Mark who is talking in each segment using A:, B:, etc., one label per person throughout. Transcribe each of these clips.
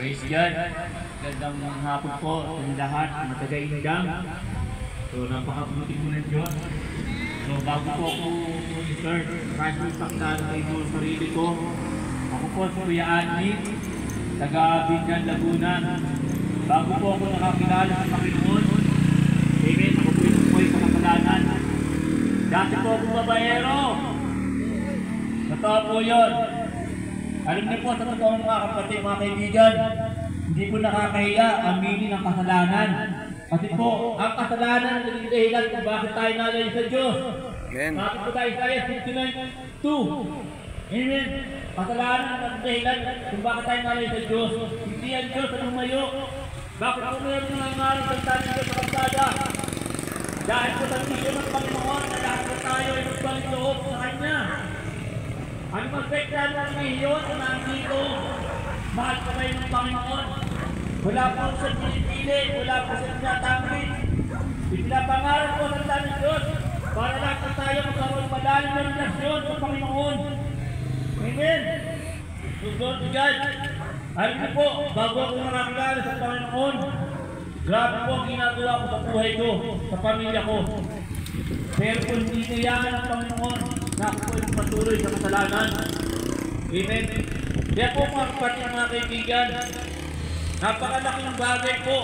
A: Praise God. Gandang hapon po sa lahat, matagainidang. So, napakabuti mo ng Diyos. So, bago po ako i-start, maraming paktaan sa inyo sa sarili ko. Ako po si Kuya Andy, taga-Binyan, Laguna. Bago po ako nakakilala sa Panginoon, amen, ako po yung buhay sa kasalanan. Dati po akong babaero. Totoo po yun. Alam niyo po, sa totoo mga kapatid, mga kaibigan, hindi po nakakahiya aminin ang kasalanan. Kasi po, ang kasalanan ang naging dahilan kung bakit tayo nalayo sa Diyos.
B: Amen.
A: Bakit po tayo sa 59:2? Amen. Kasalanan ang naging dahilan kung bakit tayo nalayo sa Diyos. Hindi ang Diyos ang lumayo. Bakit po meron nangangaral ng tayo sa kapsada? Dahil po sa misyon ng Panginoon na lahat po tayo ay magbalik loob sa Kanya. Ano magpektan ng ngayon na nandito? Mahal pa kayo ng Panginoon. Wala po sa pinipili, wala po sa tinatamit. Ipinapangaral po sa tanong Diyos para lahat po tayo magkaroon malalim na relasyon sa Panginoon. Amen. Lord God, alam niyo po, bago ako nakakilala sa Panginoon, grabe po ang ginagawa ko sa buhay ko, sa pamilya ko. Pero kung hindi niyayaman ang Panginoon, na ako po yung patuloy sa kasalanan. Amen. Kaya po mga kapatid, mga kaibigan, napakalaking bagay po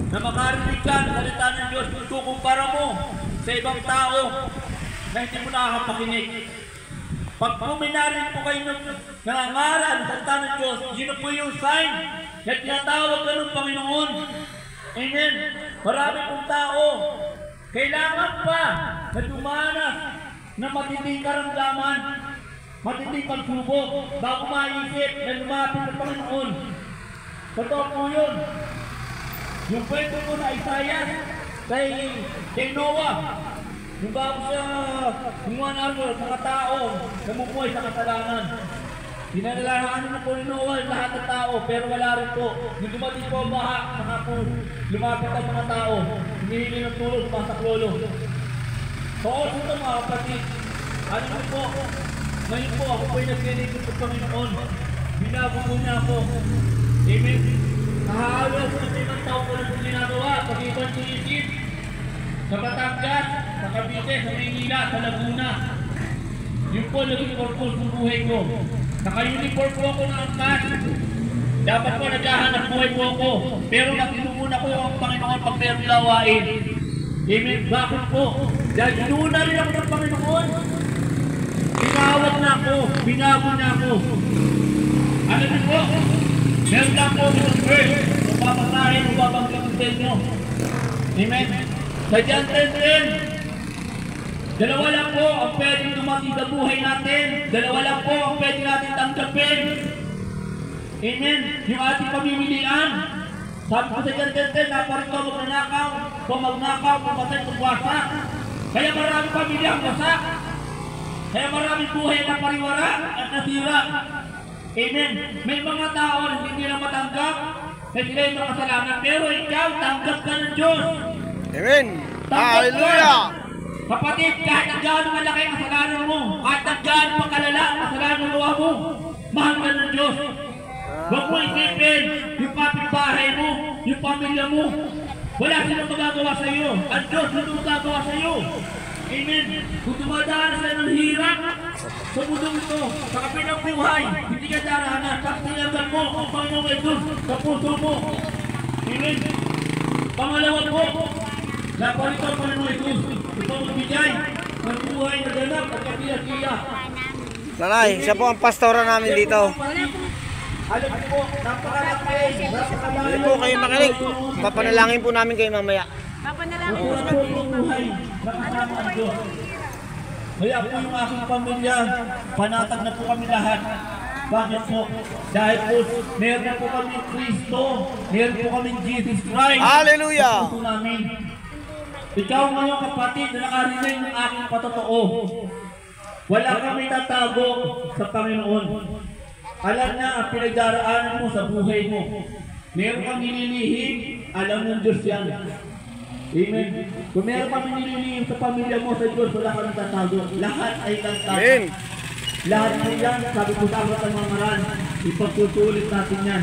A: na makarinig ka ng salita ng Diyos kung kukumpara mo sa ibang tao na hindi mo nakakapakinig. Pag puminarin po kayo ng nangangaral ng salita ng Diyos, yun po yung sign na tinatawag ka ng Panginoon. Amen. Marami pong tao kailangan pa na dumanas na matinding karamdaman, matinding pagsubok bago maisip na lumapit sa Panginoon. Totoo po yun. Yung kwento po na Isaiah kay Noah, yung bago siya gumawa ng arbor, mga tao namumuhay sa kasalanan. Dinalalaan na po ni Noah lahat ng tao, pero wala rin po. Yung dumating po ang baha, saka po lumapit ang mga tao, hinihingi ng tulong sa saklolo. So, ito mga kapatid, ano po, ngayon po ako po'y naglilingkod sa Panginoon. Binago po niya ako. Amen. Nahahawal ko ng 5 taon ko na ginagawa, pag-ibang sinisip, sa Batangas, sa Cavite, sa Maynila, sa Laguna. Yun po naging purpose ng buhay ko. Naka-uniform po ako ng angkas. Dapat po naghahanap buhay po ako. Pero natinumuna ko ang Panginoon pag meron lawain. Amen. Bakit po? Dahil inuna rin ako ng Panginoon. Tinawag na ako. Binago na ako. Ano din po? Meron lang po ng verse. Mapapasahin o babanggit sa inyo. Amen. Sa John 10:10. Dalawa lang po ang pwedeng dumating sa buhay natin. Dalawa lang po ang pwedeng natin tanggapin. Amen. Yung ating pamimilian. Sabi ko sa John 10:10, naparito magnanakaw, kung magnakaw, pumatay, pagwasak. Kaya maraming pamilya ang wasak. Kaya maraming buhay na pariwara at nasira. Amen. May mga tao na hindi na matanggap na sila yung makasalanan. Pero ikaw, tanggap ka ng Diyos.
B: Amen. Hallelujah.
A: Kapatid, kahit ang gaano malaki ang kasalanan mo, kahit ang gaano pagkalala ang kasalanan ng gawa mo, mahal ka ng Diyos. Huwag mo isipin yung kapitbahay mo, yung pamilya mo. Wala silang magagawa sa iyo. Ang Diyos yung magagawa sa iyo. Amen. Kung dumadaan sila ng hirap sa mundong ito, sa kapilang buhay, hindi ka darahanan. Saktinagan mo ang Panginoong Jesus sa puso mo. Amen. Pangalawa po, naparito ang Panginoong Jesus. Ito magbigay ng buhay na ganap at kapiyak-iyak.
B: Nanay, siya po ang pastora namin dito.
A: Alam po, napakalaki.
B: Hindi po kayo makinig. Papanalangin po namin kayo mamaya.
C: Papanalangin po namin.
A: Kaya po yung aking pamilya, panatag na po kami lahat. Bakit po? Dahil po, meron na po kami Kristo, meron po kami Jesus Christ.
B: Hallelujah!
A: Sa puso namin. Ikaw ngayon kapatid na nakarinig ng aking patotoo. Wala kami tatago sa Panginoon. Alam na ang pinagdaraanan mo sa buhay mo. Meron kang nililihim, alam ng Diyos yan. Amen. Kung meron kami nililihim sa pamilya mo sa Diyos, wala kang tatago. Lahat ay tatago.
B: Amen.
A: Lahat ng yan, sabi ko sa akin ng mga maran, ipagtutulit natin yan.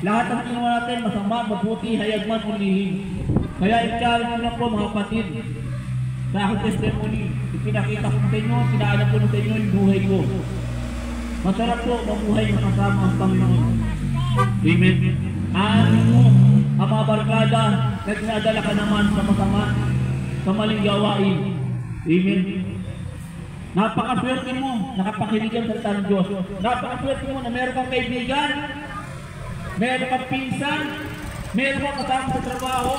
A: Lahat ng ginawa natin, masama, mabuti, hayag man, ulihim. Kaya i-challenge ko na po mga kapatid. Sa aking testimony, ipinakita ko sa inyo, pinaalam ko sa inyo yung buhay ko. Masarap po mabuhay na kasama ang Panginoon. Amen. Ano mo, ang mga barkada na dinadala ka naman sa masama, sa maling gawain. Amen. Napakaswerte mo, nakapakinig ang salita ng Diyos. Napakaswerte mo na meron kang kaibigan, meron kang pinsan, meron kang kasama sa trabaho,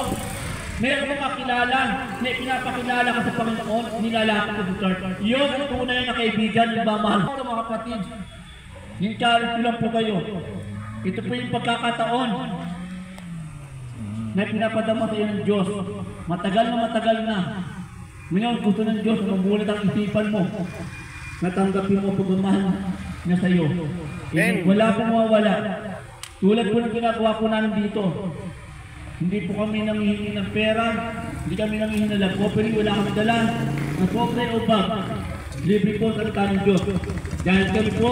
A: meron kang kakilala, na pinapakilala ka sa Panginoon, nilalapit ka sa church. Yun ang tunay na kaibigan, nagmamahal. Ito mga kapatid, yung challenge ko lang po kayo. Ito po yung pagkakataon na pinapadama sa iyo ng Diyos. Matagal na. Ngayon, gusto ng Diyos na mamulat ang isipan mo. Natanggapin mo ang pagmamahal niya sa iyo. Wala pong mawawala. Tulad po ng ginagawa ko namin dito. Hindi po kami nanghihingi ng pera, hindi kami nanghihingi ng coppery, wala kami dala. Ang coppery o bag, libre po sa salita ng Diyos. Dahil kami po,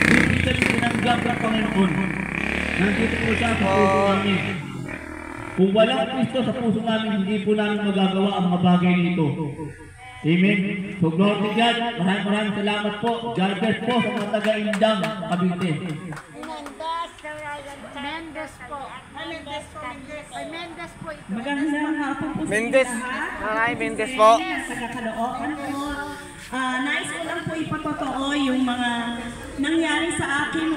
A: libre kami tinanggap ng Panginoon. Nandito po siya sa puso namin. Kung walang Kristo sa puso namin, hindi po namin magagawa ang mga bagay nito. Amen. So, glory to God. Maraming salamat po. God bless po sa mga taga-Indang, Cavite.
C: Mendes po. Mendes po ito.
D: Magandang hapon po sa
B: Mendes.
D: inyo lahat.
B: Nanay, Mendes po.
D: Sa Caloocan po. Nais ko lang po ipatotoo yung mga nangyari sa akin.